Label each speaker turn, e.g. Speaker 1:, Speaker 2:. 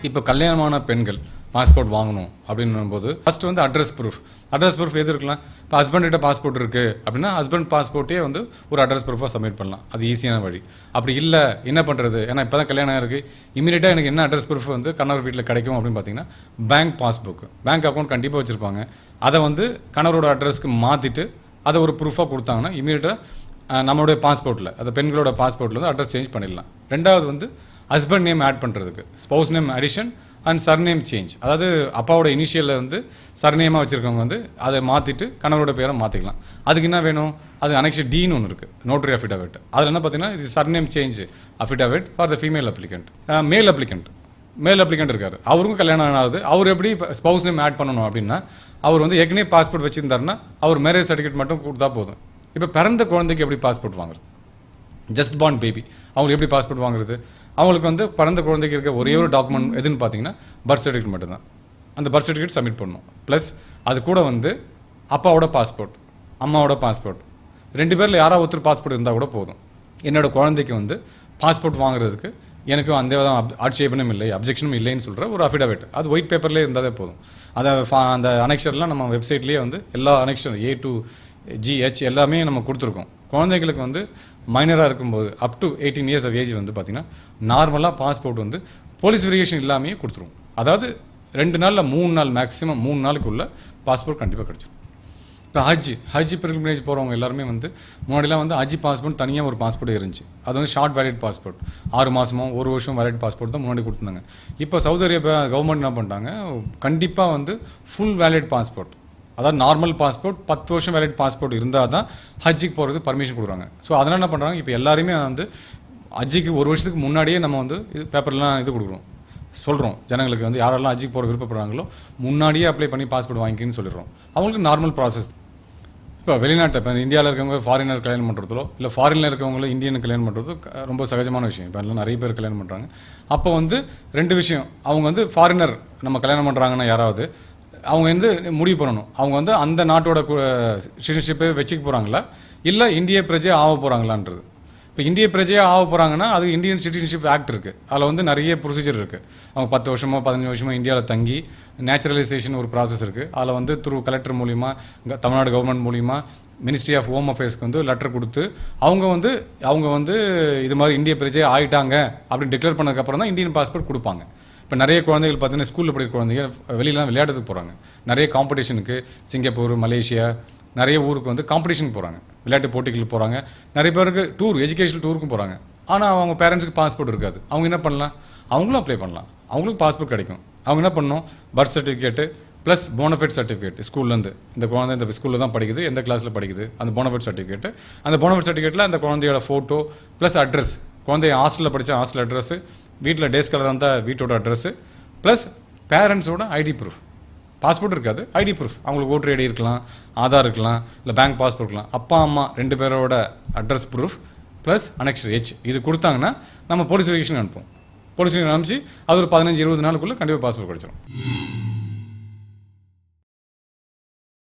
Speaker 1: இப்போ கல்யாணமான பெண்கள் பாஸ்போர்ட் வாங்கணும் அப்படின்னும்போது ஃபர்ஸ்ட் வந்து அட்ரஸ் ப்ரூஃப் எது இருக்கலாம். இப்போ ஹஸ்பண்ட்கிட்ட பாஸ்போர்ட் இருக்குது அப்படின்னா ஹஸ்பண்ட் பாஸ்போர்ட்டே வந்து ஒரு அட்ரஸ் ப்ரூஃபாக சப்மிட் பண்ணலாம். அது ஈஸியான வழி. அப்படி இல்லை என்ன பண்ணுறது, ஏன்னா இப்போ தான் கல்யாணம் இருக்குது, இமீடியட்டாக எனக்கு என்ன அட்ரஸ் ப்ரூஃப் வந்து கணவர் வீட்டில் கிடைக்கும் அப்படின்னு பார்த்தீங்கன்னா பேங்க் பாஸ்புக், பேங்க் அக்கௌண்ட் கண்டிப்பாக வச்சுருப்பாங்க. அதை வந்து கணவரோட அட்ரஸ்க்கு மாற்றிட்டு அதை ஒரு ப்ரூஃபாக கொடுத்தாங்கன்னா இமீடியட்டாக நம்மளுடைய பாஸ்போர்ட்டில், அந்த பெண்களோட பாஸ்போர்ட்டில் வந்து அட்ரஸ் சேஞ்ச் பண்ணிடலாம். ரெண்டாவது வந்து ஹஸ்பண்ட் நேம் ஆட் பண்ணுறதுக்கு spouse name addition and surname change, அதாவது அப்பாவோட இனிஷியலில் வந்து சர்நேமாக வச்சுருக்கவங்க வந்து அதை மாற்றிட்டு கணவரோட பேரை மாற்றிக்கலாம். அதுக்கு என்ன வேணும், அது அனெக்ஷன் டின்னு ஒன்று இருக்குது, நோட்டரி அஃபிடவிட். அதில் என்ன பார்த்தீங்கன்னா இது surname change affidavit for the female applicant. மேல் அப்ளிகண்ட் இருக்கார், அவருக்கும் கல்யாணம் ஆகுது. அவர் எப்படி ஸ்பௌஸ் நேம் ஆட் பண்ணணும் அப்படின்னா அவர் வந்து ஏற்கனவே பாஸ்போர்ட் வச்சுருந்தாருன்னா அவர் மேரேஜ் சர்டிஃபிகேட் மட்டும் கொடுத்தா போதும். இப்போ பிறந்த குழந்தைக்கு எப்படி பாஸ்போர்ட் வாங்குறது, ஜஸ்ட் பார்ன் பேபி அவங்களுக்கு எப்படி பாஸ்போர்ட் வாங்குறது, அவங்களுக்கு வந்து பிறந்த குழந்தைக்கு இருக்க ஒரே ஒரு டாக்குமெண்ட் எதுன்னு பார்த்தீங்கன்னா பர்த் சர்டிஃபிகேட் மட்டும்தான். அந்த பர்த் சர்டிஃபிகேட் சப்மிட் பண்ணணும். ப்ளஸ் அது கூட வந்து அப்பாவோட பாஸ்போர்ட், அம்மாவோட பாஸ்போர்ட், ரெண்டு பேரில் யாராவது ஒருத்தர் பாஸ்போர்ட் இருந்தால் கூட போதும். என்னோடய குழந்தைக்கு வந்து பாஸ்போர்ட் வாங்குறதுக்கு எனக்கு அந்த ஆட்சேபனும் இல்லை, அப்ஜெக்ஷனும் இல்லைன்னு சொல்கிற ஒரு அஃபிடவிட், அது ஒயிட் பேப்பர்லேயே இருந்தாலே போதும். அதை அந்த அனெக்ஷர்லாம் நம்ம வெப்சைட்லேயே வந்து எல்லா அனெக்ஷர் A to GH எல்லாமே நம்ம கொடுத்துருக்கோம். குழந்தைங்களுக்கு வந்து மைனராக இருக்கும்போது up to 18 years of age வந்து பார்த்திங்கன்னா நார்மலாக பாஸ்போர்ட் வந்து போலீஸ் வெரிஃபிகேஷன் இல்லாமையே கொடுத்துருவோம். அதாவது 2 நாளில் 3 நாள், மேக்ஸிமம் 3 நாளுக்குள்ளே பாஸ்போர்ட் கண்டிப்பாக கிடச்சிடும். இப்போ ஹஜ் பில்கிரிமேஜ் போகிறவங்க எல்லாருமே வந்து முன்னாடிலாம் வந்து ஹஜ் பாஸ்போர்ட் தனியாக ஒரு பாஸ்போர்ட் இருந்துச்சு. அது வந்து ஷார்ட் வேலிட் பாஸ்போர்ட், 6 மாதமோ 1 வருஷம் வேலிட் பாஸ்போர்ட் தான் முன்னாடி கொடுத்துருந்தாங்க. இப்போ சவுதி அரேபியா கவர்மெண்ட் என்ன பண்ணிட்டாங்க, கண்டிப்பாக வந்து ஃபுல் வேலிட் பாஸ்போர்ட், அதாவது நார்மல் பாஸ்போர்ட் 10 வருஷம் வேலிட் பாஸ்போர்ட் இருந்தால் தான் ஹஜ்ஜிக்கு போகிறது பர்மிஷன் கொடுக்குறாங்க. ஸோ அதனால் என்ன பண்ணுறாங்க, இப்போ எல்லாருமே வந்து ஹஜ்ஜிக்கு 1 வருஷத்துக்கு முன்னாடியே நம்ம வந்து இது பேப்பர்லாம் இது கொடுக்குறோம், சொல்கிறோம் ஜனங்களுக்கு வந்து யாரெல்லாம் ஹஜ்ஜிக்கு போகிற விருப்பப்படுறாங்களோ முன்னாடியே அப்ளை பண்ணி பாஸ்போர்ட் வாங்கிக்கின்னு சொல்லிடுறோம். அவங்களுக்கு நார்மல் ப்ராசஸ். இப்போ வெளிநாட்டை, இப்போ இந்தியாவில் இருக்கவங்க ஃபாரினர் கல்யாணம் பண்ணுறதோ இல்லை ஃபாரினில் இருக்கவங்கள இந்தியன் கல்யாணம் பண்ணுறதோ ரொம்ப சகஜமான விஷயம். இப்போ எல்லாம் நிறைய பேர் கல்யாணம் பண்ணுறாங்க. அப்போ வந்து 2 விஷயம், அவங்க வந்து ஃபாரினர் நம்ம கல்யாணம் பண்ணுறாங்கன்னா யாராவது அவங்க வந்து முடிவு பண்ணணும், அவங்க வந்து அந்த நாட்டோட சிட்டிசன்ஷிப்பை வச்சுக்க போகிறாங்களா இல்லை இந்திய பிரஜையாக ஆக போகிறாங்களான்றது. இப்போ இந்திய பிரஜையாக ஆக போகிறாங்கன்னா அது இந்தியன் சிட்டிசன்ஷிப் ஆக்ட் இருக்குது, அதில் வந்து நிறைய ப்ரொசீஜர் இருக்குது. அவங்க 10 வருஷமோ 15 வருஷமோ இந்தியாவில் தங்கி நேச்சுரலைசேஷன் ஒரு ப்ராசஸ் இருக்குது. அதில் வந்து த்ரூ கலெக்டர் மூலிமா, தமிழ்நாடு கவர்மெண்ட் மூலிமா மினிஸ்ட்ரி ஆஃப் ஹோம் அஃபேர்ஸ்க்கு வந்து லெட்டர் கொடுத்து அவங்க வந்து இது மாதிரி இந்திய பிரஜையாக ஆகிட்டாங்க அப்படின்னு டிக்ளேர் பண்ணதுக்கப்புறம் தான் இந்தியன் பாஸ்போர்ட் கொடுப்பாங்க. இப்போ நிறைய குழந்தைகள் பார்த்தீங்கன்னா ஸ்கூலில் படிக்கிற குழந்தைங்க வெளியெலாம் விளையாடுறதுக்கு போகிறாங்க. நிறைய காம்படிஷனுக்கு சிங்கப்பூர், மலேசியா நிறைய ஊருக்கு வந்து காம்படிஷனுக்கு போகிறாங்க, விளையாட்டு போட்டிகளுக்கு போகிறாங்க. நிறைய பேருக்கு டூர், எஜுகேஷனல் டூருக்கும் போகிறாங்க. ஆனால் அவங்க பேரண்ட்ஸுக்கு பாஸ்போர்ட் இருக்காது. அவங்க என்ன பண்ணலாம், அவங்களும் அப்ளை பண்ணலாம், அவங்களுக்கு பாஸ்போர்ட் கிடைக்கும். அவங்க என்ன பண்ணணும், birth certificate plus bonafide certificate, ஸ்கூல்லேருந்து இந்த குழந்தை இந்த ஸ்கூலில் தான் படிக்குது, எந்த கிளாஸில் படிக்குது, அந்த போனஃபைட் சர்டிஃபிகேட்டு, அந்த போனஃபைட் சர்டிஃபிகேட்டில் அந்த குழந்தையோட ஃபோட்டோ ப்ளஸ் அட்ரஸ், குழந்தைய ஹாஸ்டலில் படித்தா ஹாஸ்டல் அட்ரஸ்ஸு, வீட்டில் டேஸ் கலர் இருந்தால் வீட்டோட அட்ரஸ்ஸு ப்ளஸ் பேரண்ட்ஸோட ஐடி ப்ரூஃப். பாஸ்போர்ட் இருக்காது, ஐடி ப்ரூஃப், அவங்களுக்கு ஓட்டர் ஐடி இருக்கலாம், ஆதார் இருக்கலாம், இல்லை பேங்க் பாஸ்போர்ட் இருக்கலாம், அப்பா அம்மா 2 பேரோட address proof plus annexure H இது கொடுத்தாங்கன்னா நம்ம போலீஸ் வெரிஃபிகேஷன் அனுப்புவோம். போலீஸ் வெரிஃபிகேஷன் அனுப்பிச்சு அது ஒரு 15-20 நாளுக்குள்ளே கண்டிப்பாக பாஸ்போர்ட் கிடச்சிடும்.